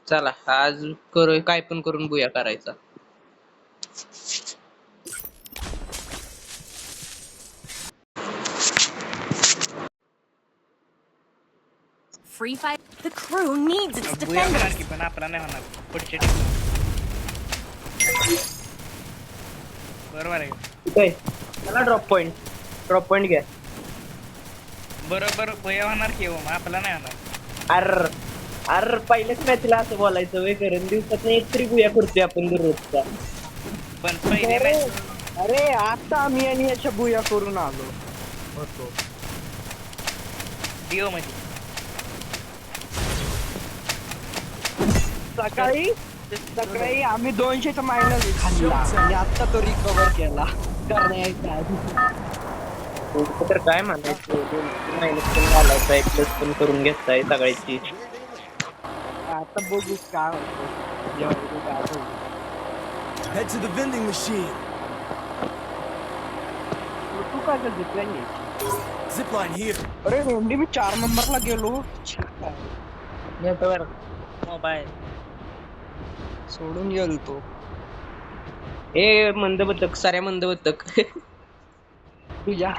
चला आज करू काय पण करून बुया करायचा. Free fire. The crew needs its बुया होणार defenders. की पण आपला नाही होणार पुढच्या टीम बरोबर आहे. कुठे चला ड्रॉप पॉइंट घ्या. बरोबर बुया होणार की हो आपला नाही होणार. अर पहिल्याच मॅचला असं बोलायचं वे करून दिवसात एक तरी बुया करतोय आपण दररोजचा. पण पहिले मॅच अरे आता मी आणि याच्या बुया करून आलो होतो. डिओ मध्ये सकाळी आम्ही 200चा मायनस खाल्ला आणि आता तो रिकवर केला करण्याच्या आधी. तर काय म्हणायचं मायनस पण घालायचा प्लस पण करून घेताय सगळ्याची. आता बघू काय होतं जेव्हा काय होतं. Head to the vending machine. तू काय करते त्यांनी? Zipline here. अरे भेंडी मी 4 नंबरला गेलो. मोबाईल सोडून गेलो तो. ए मंदबतक साऱ्या मंदबतक. तुझ्या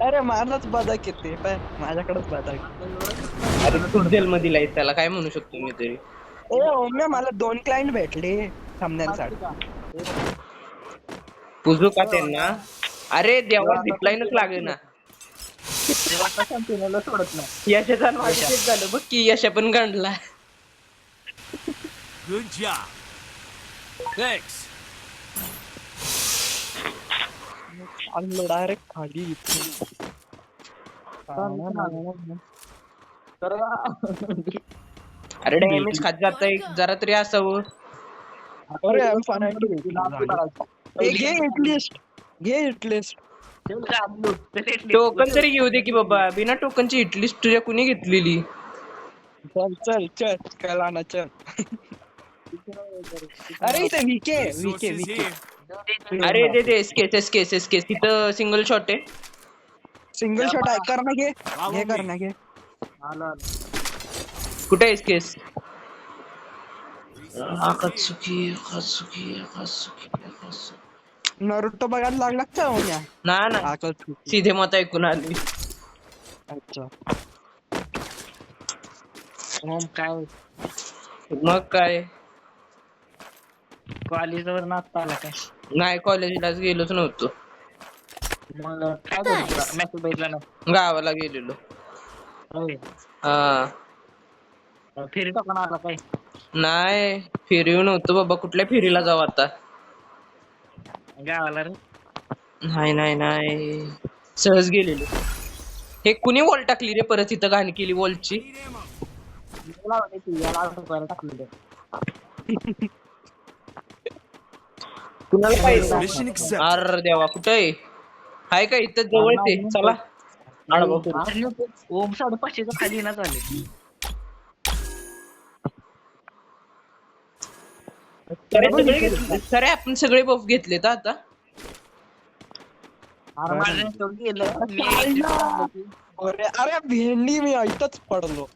अरे माझाच बदक येते पण माझ्याकडेच बदक. अरे तू जेल मध्ये लाईस त्याला काय म्हणू शकतो मी तरी. ए ओम्या मला 2 क्लायंट भेटले थांबण्यासाठी. पुजू का त्यांना. अरे देवा डिप्लाइनच लागे ना. सोडत नाही. यशाचा नाश झालं बघ की यशा पण गांडला. Good job. Thanks. आलो डायरेक्ट खाली इथे. अरे डॅमेज खात जातंय जरा तरी असावं. अरे घे हिटलिस्ट. टोकन तरी घेऊ दे की बाबा. बिना टोकनची हिटलिस्ट तुझ्या कुणी घेतलेली. चल कला ना चल. अरे इथे विके. Resources here. अरे दे एसकेस तिथं सिंगल शॉट आहे. सिंगल शॉट आहे कर ना घे कर ना घे. कुठे एसकेस. नरुटो बघायला लागला का ओम्या? ना सीधे मत ऐकून आली. अच्छा मग काय कॉलेजवर नाचता आला काय नाही कॉलेजलाच गेलोच नव्हतो. मग काय बोलतो मॅसेज बघितला ना गावाला गेलेलो. हा फेरी टाकून आला काय नाही फेरीव नव्हतं बाबा. कुठल्या फेरीला जाऊ आता. गावाला रे नाही सहज गेलेलो. हे कुणी वॉल टाकली रे परत इथं घाण केली वॉलची. कुणाला पाहिजे. Mission accepted. अरे देवा कुठं आहे. हाय का इथं जवळ ते. चला ओम 550 खाली ना चालेल. सरे आपण सगळे बफ घेतलेत आता. अरे भेंडी मी ऐकतच पडलो.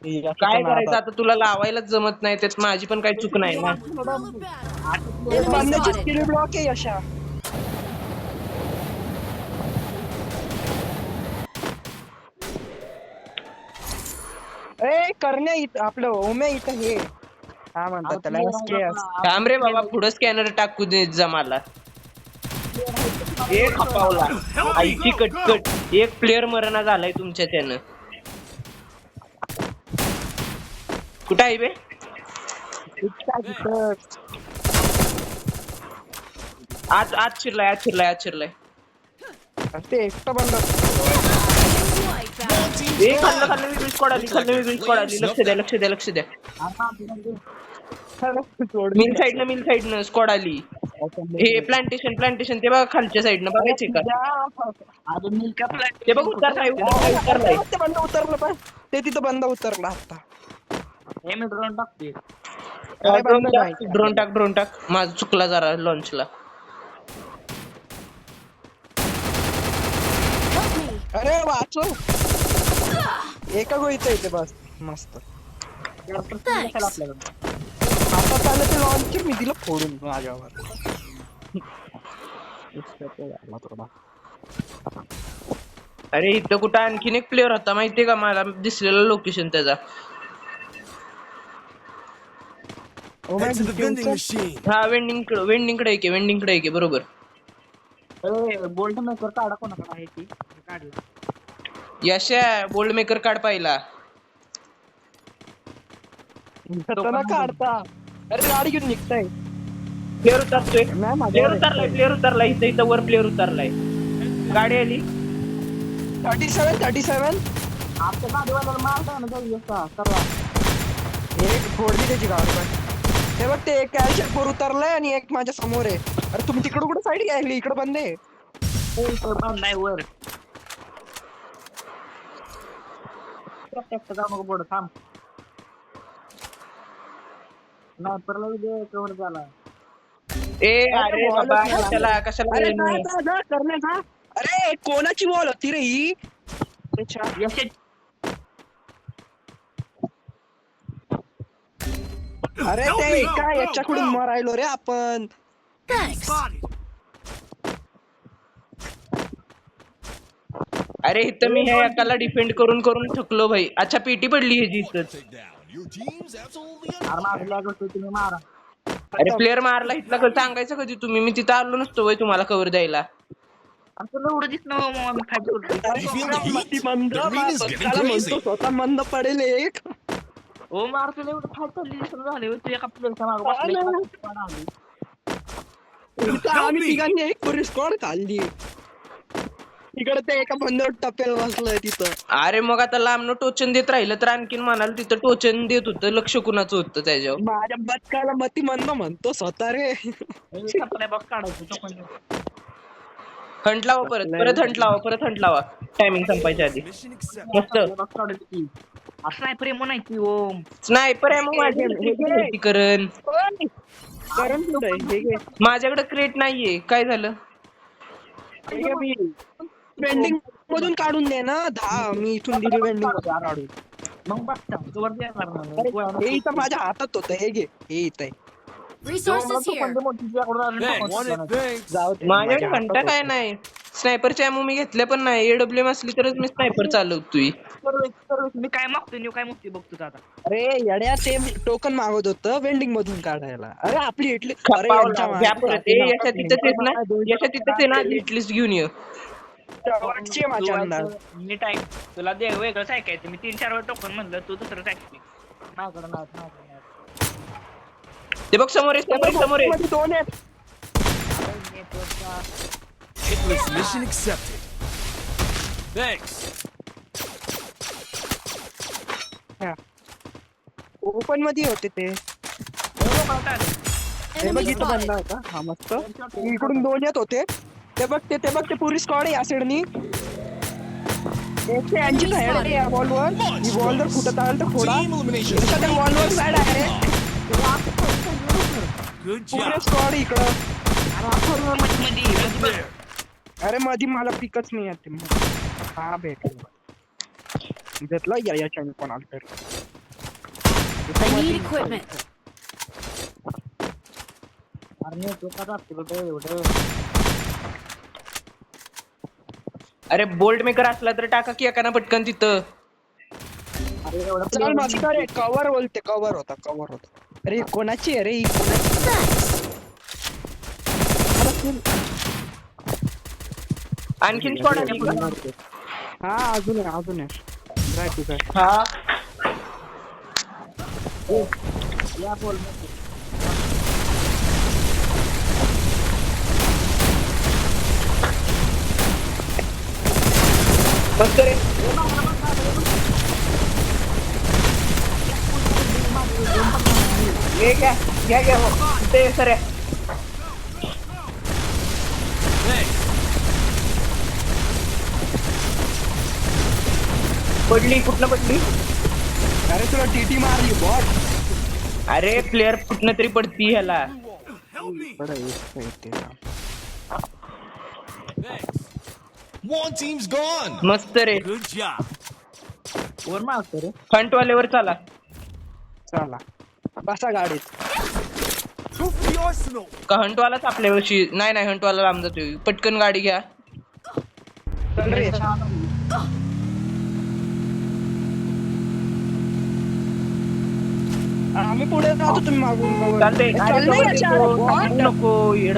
काय करायचं आता तुला लावायलाच जमत नाही त्यात माझी पण काही चूक नाही ना. बंद्याची स्किल ब्लॉक आहे अशा. ए करण्या इथं आपलं ओम्या इथं हे काय म्हणतात त्याला थांब रे बाबा पुढं स्कॅनर टाकू दे जा मला. एक खपावला आईची कटकट. एक प्लेअर मरणा झालाय तुमच्या त्यानं. कुठं आहे बे. आज शिरलाय. ते एकटं बंद. खाल्लं वेगळी स्क्वॉड आली. लक्ष द्या. मिल साइडनं स्क्वॉड आली. हे प्लांटेशन ते बघा खालच्या साइडनं बघायचे का. ते बघ उतरलाय. ते बंद उतरलं पण ते तिथं बंद उतरला आता. ड्रोन टाक माझा चुकला जरा लॉन्चला. अरे वाचो एका गोळीत येते बस मस्त. Thanks. आता चाललं ते लॉन्चर मी दिलं फोडून माझ्यावर. अरे इथं कुठं आणखीन एक प्लेअर होता माहितीये का मला दिसलेलं लोकेशन त्याचा. Head to the vending machine. हा वेंडिंग कडे आहे की बरोबर. बोल्ट मेकर काढा कोणाकडे आहे ती काढला. यशा बोल्ड मेकर कार्ड पाहिला. काढता. अरे गाडी घेऊन निघताय. प्लेअर उतरतोय. नाही माझ्या प्लेअर उतरलाय इथं वर प्लेअर उतरलाय. गाडी आली. 37 आमच्या गाडीवाल्याला मारता ना जाऊ करा. एक फोडली त्याची गाडी पण. हे बघ ते एक कॅल्शियम वर उतरलाय आणि एक माझ्या समोर आहे. अरे तुम्ही तिकडं कुठं साईड घ्यायली इकडं बंद आहे. बंद आहे वर. जाऊ नको बोर्ड थांब. स्नायपरला दे कव्हर झाला. ए अरे बाबा कशाला अरे जा करणे जा. अरे कोणाची बॉल होती रे ही. अरे ते काय याच्याकडून मरायलो रे आपण. Thanks. Spotted. अरे इथं मी ह्या एकाला डिफेंड करून थकलो भाई. अच्छा पीटी पडली ह्याची इथं. Takedown. Your team's absolutely तुम्ही मारा. अरे प्लेअर मारला इथला कधी सांगायचं कधी तुम्ही. मी तिथं आलो नसतो भाई तुम्हाला कव्हर द्यायला. एवढं दिसणं You feel the heat? The green is getting crazy. स्वतः मंद पडेल एक. ओ मारतो एवढं फाईट चालली झाले तू एका प्लेअरच्या मागे बसले. आम्ही तिघांनी एक पुरी स्क्वॉड खाल्ली. तिकडे ते एका बंदर टप्प्याला बसलंय तिथं. अरे मग आता लांबनं टोचन देत राहिलं तर आणखीन म्हणाल तिथं टोचन देत होतं. लक्ष कुणाचं होतं त्याच्यावर. माझ्या बचकाला मती मंद म्हणतो स्वतः रे. बस काढायचं तो पण. हंट लावा परत हंट लावा टायमिंग संपायच्या आधी. mission accepted. मस्त स्नायपर एमो नाही ती ओम. स्नायपर आहे मग माझ्या करण. माझ्याकडे क्रेट नाहीये. काय झालं. वेंडिंग मधून काढून दे ना 10. मी इथून दिली वेंडिंग काढून. मग हे इथं माझ्या हातात होतं. हे घे हे इथं आहे. Resources here. Thanks. जाऊ दे. माझ्याकडे घंटा काय नाही. स्नायपरच्या एमओ मी घेतल्या पण नाही. एडब्ल्यूएम असली तरच मी स्नायपर चालवतोय. मी काय मागतोय बघतो आता. अरे येड्या ते टोकन मागत होतं वेंडिंग मधून काढायला. अरे आपली इटली अरे यांच्या घ्या परत. यशा तिथंच आहे ना लिटलिस्ट घेऊन ये. वाटची माझ्या अंदाज. नीट ऐक. तुला दे वेगळंच ऐकायचं. मी 3-4 वेळ टोकन म्हणलं तू दुसरंच ऐकते. माझ्याकडे नाही. ते बघ समोर आहे. मध्ये दोन आहेत. Hitless mission accepted. Thanks. Open मध्ये होते ते. हे बघ Enemy इथं बंद spotted. होता. हा मस्त. इकडून दोन येत होते. ते बघ ते पुरी स्क्वॉड आहे या साईडनी. 180 आहे या बॉलवर. ही बॉल जर फुटत आलं तर फोडा. Team elimination. त्या बॉलवर बॅड आहे. Good पुरे job. स्क्वॉड इकडं. There. अरे मधी मला पिकच नाही येते. हा भेटलं. घेतला या चॅनल कोणाला तर. I need equipment. अरे तो का जाते एवढं. अरे बोल्ट मेकर असला तर टाका की एकाना पटकन तिथं. चल मस्त रे. कव्हर बोलते. कव्हर होता. अरे कोणाची आहे रे ही. आणखीन स्क्वॉड आली का? हा अजून आहे. राईट आहे. हा या बोल. मस्त रे. घ्या ते सर Thanks. पडली. कुठनं पडली. अरे तुला टीटी मारली बॉट. अरे प्लेअर कुठनं तरी पडती ह्याला. Help me. Thanks. One team's gone. मस्त रे. Good job. वर मारतो रे. फ्रंट वाल्यावर चला. चला बसा गाडीत. Go for the arsenal. का हंटवालाच आपल्या वर्षी नाही हंटवाला लांब जातोय. पटकन गाडी घ्या. चल रे. आम्ही पुढे जातो तुम्ही मागून cover. चालतंय. ए, अरे चल नाही cover याच्या देतो. आड. What? थांबू नको येड.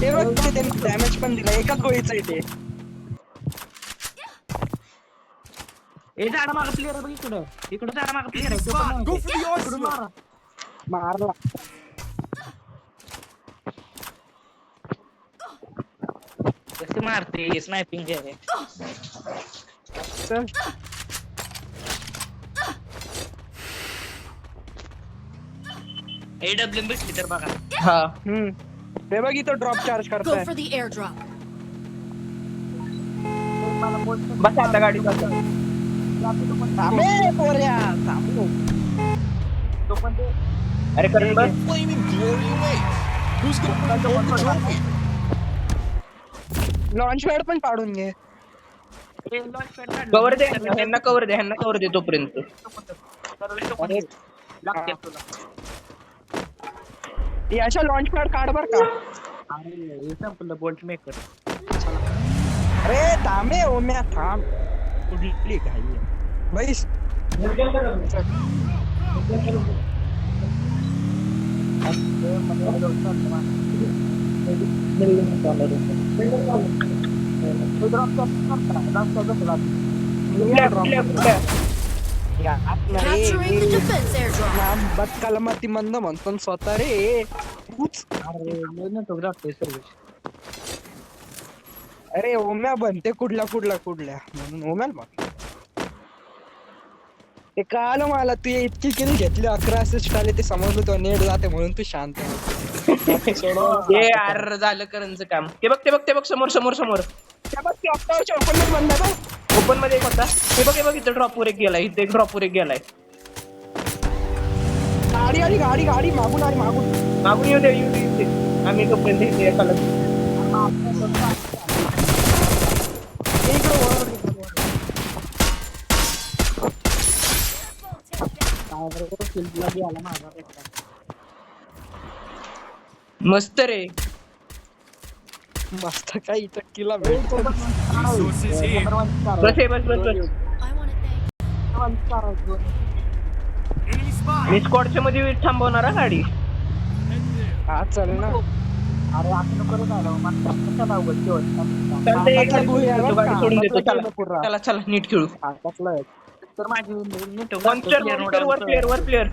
ते बघ ते त्यांनी डॅमेज पण दिला एकाच गोळीचं आहे ते. झाडा माग प्लेअर बघ इकडं झाडा माग प्लेअर आहे तो पण Spot. नाही. Go for the arsenal. मारला. कसे मारते स्नायपिंग आहे. चल. AWM भेटली तर बघा. हा ते बघ इथं ड्रॉप चार्ज Go करताय. for the airdrop. बस आता गाडी जातो. थांबे पोऱ्या थांबू. अरे करण बस. Flaming glory awaits. Who's gonna bring home the trophy? Launch pad पण काढून घे. कवर दे ह्यांना कवर दे तोपर्यंत. लागते तुला. याच्या लॉन्च पॅड काढ बर का. अरे संपलं बोल्ट मेकर. अरे थांबे ओम्या थांब. कुठली घाई आहे. बैस. Capturing the defense airdrop. बदकालमाती मंद म्हणतो स्वतः रे. अरे ओम्या बनते कुठल्या म्हणून ओम्याला बघ. ते कळालं मला तू इतकी किल घेतली 11 असिस्ट आले ते समजलं तो नेट जाते म्हणून तू शांत हे यार झालं करणचं काम. ते बघ समोर. त्या बघ ते ऑक्टावरच्या ओपन मध्ये बंद आहे बघ. ओपन मध्ये एक होता. हे बघ इथं ड्रॉपवर एक गेलाय. इथे एक ड्रॉपवर एक गेलाय. गाडी आली गाडी मागून आली मागून. मागून येऊ दे. आम्ही तोपर्यंत इथे एकाला मस्त रे. मस्त काय इथं किला भेटतो. Resources here. Bus. I want to thank. Enemy spot. मी स्क्वॉडच्या मध्ये थांबवणार हा गाडी. हा चल ना. चालतंय, एक आता गोळी आहे तो बरं गाडी का? सोडून देतो. आता पुरा. चला नीट खेळू. आतातलं आहे. तर माझी नेटवर्क वर प्लेअर.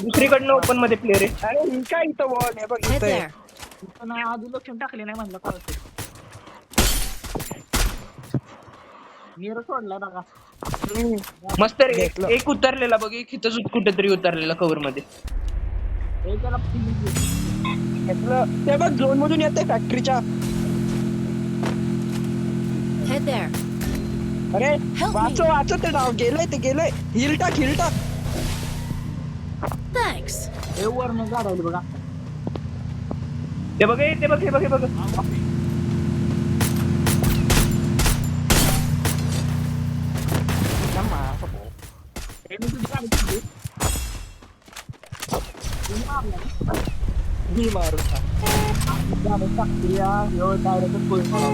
दुसरीकडनं ओपन मध्ये प्लेअर आहे. अरे ही काय इथं वॉल आहे बघ Head इथं आहे. there. आधी लक्षण टाकले नाही म्हणलं काय मीर सोडला बघा. मस्त रे. घेतलं. एक उतरलेला बघ. एक इथं कुठेतरी उतरलेला कव्हर मध्ये. घेतलं. ते बघ झोन मधून येते फॅक्टरीच्या. Head there. अरे Help me. वाचो ते डाव गेलंय. हिल टाक. Thanks. हे वरनं गाडवली बघा. ते बघ. हे मी तुझी गाडी घेतली. मी मारू गाडी टाकली या, ह्यो direct पळून गेला.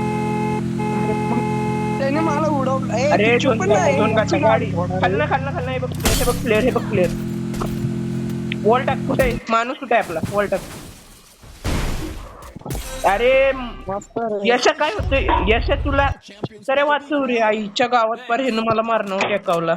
त्याने मला उडवलं. ए, अरे तू चुप नाही. दोन गाडी खाल्लं. हे बघ प्लेअर. वॉल टाक. कुठे आहे माणूस? कुठे आहे आपला? वॉल टाक. अरे मस्त रे. यशा काय होतंय? यशा तुला सरे वाचव रे. आईच्या गावात पार हेनं मला मारणं टेकावला.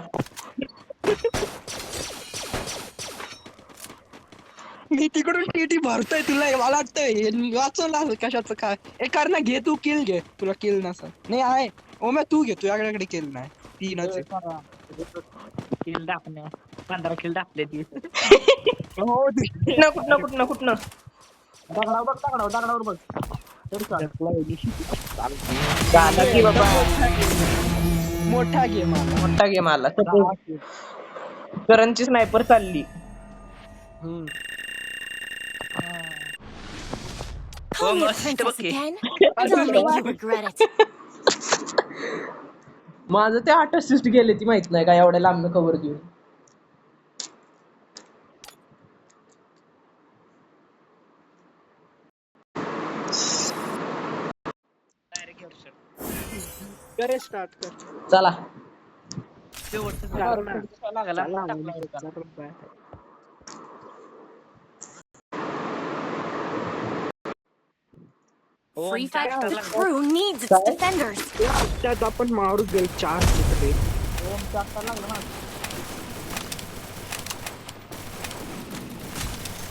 मी तिकडून टीटी भरतोय तुला मला वाटतंय वाचवला कशाचं काय. ए कर ना घे तू किल घे. तुला किल नसं नाही आहे. ओम्या तू घे. तुझ्याकडे किल नाही. 3च आहे. किल दाखवणे 15 किल दाखले ती. हो कुठनं दगडावर बघ. तरी चालेल. झाला की बाबा. मोठा घे मला. मोठा गेम आला. करणची स्नायपर चालली. Call me a princess again, and I'll make you regret it. माझं ते 8 असिस्ट गेले ती माहित नाही का एवढ्या लांब कव्हर देऊन. करे स्टार्ट कर. चला Free fire. The crew needs its defenders. त्यात आपण मारू गेल 4 तिकडे.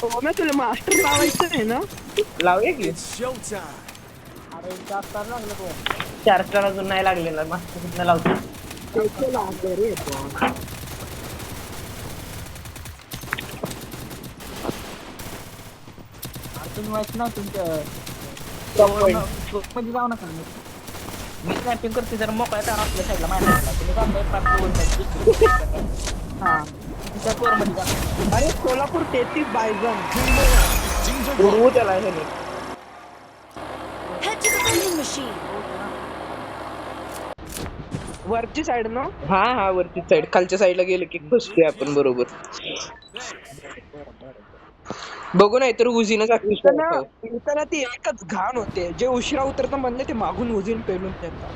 हो मी तुला मास्टर लावायचं आहे ना. लावूया की It's showtime. 4 स्टार अजून नाही लागले ना मास्टर कुठनं लावतो. त्याचं लागलं रे पण. मध्ये जाऊ नका मी स्नॅपिंग करते जर मोकळ्या तार आपल्या साईडला माहिती तुम्ही जाताय त्या कोर मध्ये जा. अरे सोलापूर 33 बायझन. Teams are उडवू त्याला ह्याने. Head to the vending machine. वरची साइड ना. हा वरची साईड खालच्या साईडला गेलं की बसतोय आपण बरोबर. बघू नाही तर उजीनं त्याला ती एकच घाण होते जे उशिरा उतरतं म्हणले ते मागून उजीन पेलून देतात.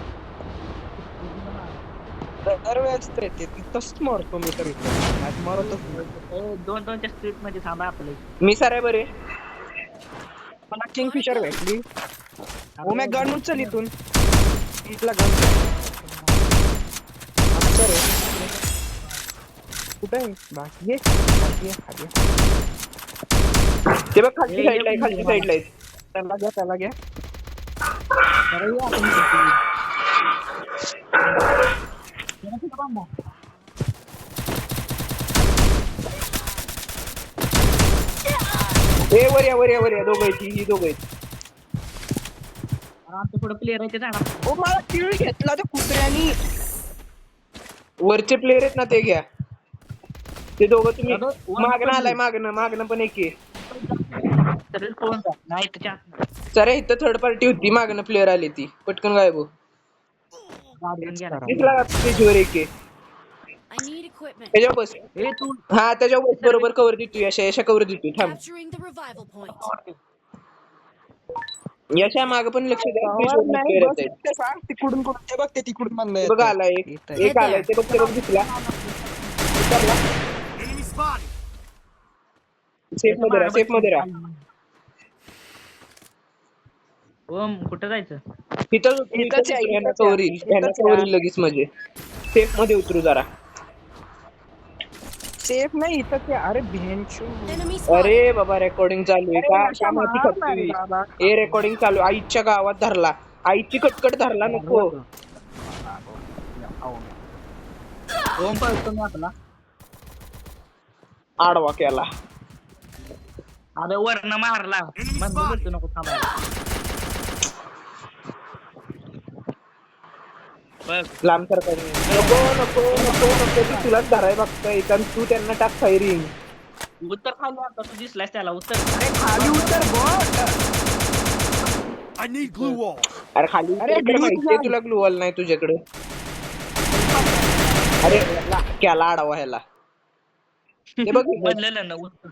दरवेळेस ते तसंच मारतो मी तर मारतच दोनच्या स्ट्रीट मध्ये थांबा आपले. मी सारे बरे. मला किंगफिशर भेटली. हो मी गन उचल इथून. इथला गन कुठे आहे बाकी ये खाली. ते बघ खालची साईडला आहे खालची साईडला आहे. त्याला घ्या. वर या दोघं आहेत ही दोघं आहेत. आमच्या पुढे प्लेयर आहे ते झाडा. ओ मला किळ घेतला त्या कुत्र्यानी. वरचे प्लेयर आहेत ना ते घ्या. ते दोघं तुम्ही मागणं आलाय मागणं पण एक आहे. तर कोण नाही त्याच्या सर इथं थर्ड पार्टी होती मागणं प्लेयर आली ती पटकन गायब. दिसला स्टेजवर एक आहे. I need equipment. त्याच्यावर बस. ए तू हा त्याच्यावर बस बरोबर कव्हर देतोय यशा कव्हर देतोय. थांब Capturing the revival point. यशा माग पण लक्ष द्या. प्लेयर येत आहेत. तिकडून कुठून ते बघ ते तिकडून म्हणलंय. बघ आलाय एक आलाय ते बघ दिसला. enemy spotted. सेफ मध्ये राहा. ओम कुठं जायचं. तिथं कव्हर लगेच म्हणजे सेफ मध्ये उतरू जरा. सेफ नाही इथं ते. अरे भेंचू. Enemy spotted. अरे बाबा रेकॉर्डिंग चालू आहे का माहिती करतोय. ए रेकॉर्डिंग चालू आईच्या गावात धरला. आईची कटकट धरला नको. ओम पळतो मी आपला. आडवा केला. अरे वरनं मारला बंद करतो नको थांबायला. बघ लांब सरकार नको ती तुलाच धराय बघतोय कारण तू त्यांना टाक फायरिंग. उत्तर खाली आता तू दिसलास त्याला उत्तर. अरे खाली उतर bought. I need glue wall. अरे खाली उतर माहितीये तुला ग्लुवल नाही तुझ्याकडे. अरे केला आडवा ह्याला. ते बघ बनलेलं ना उत्तर.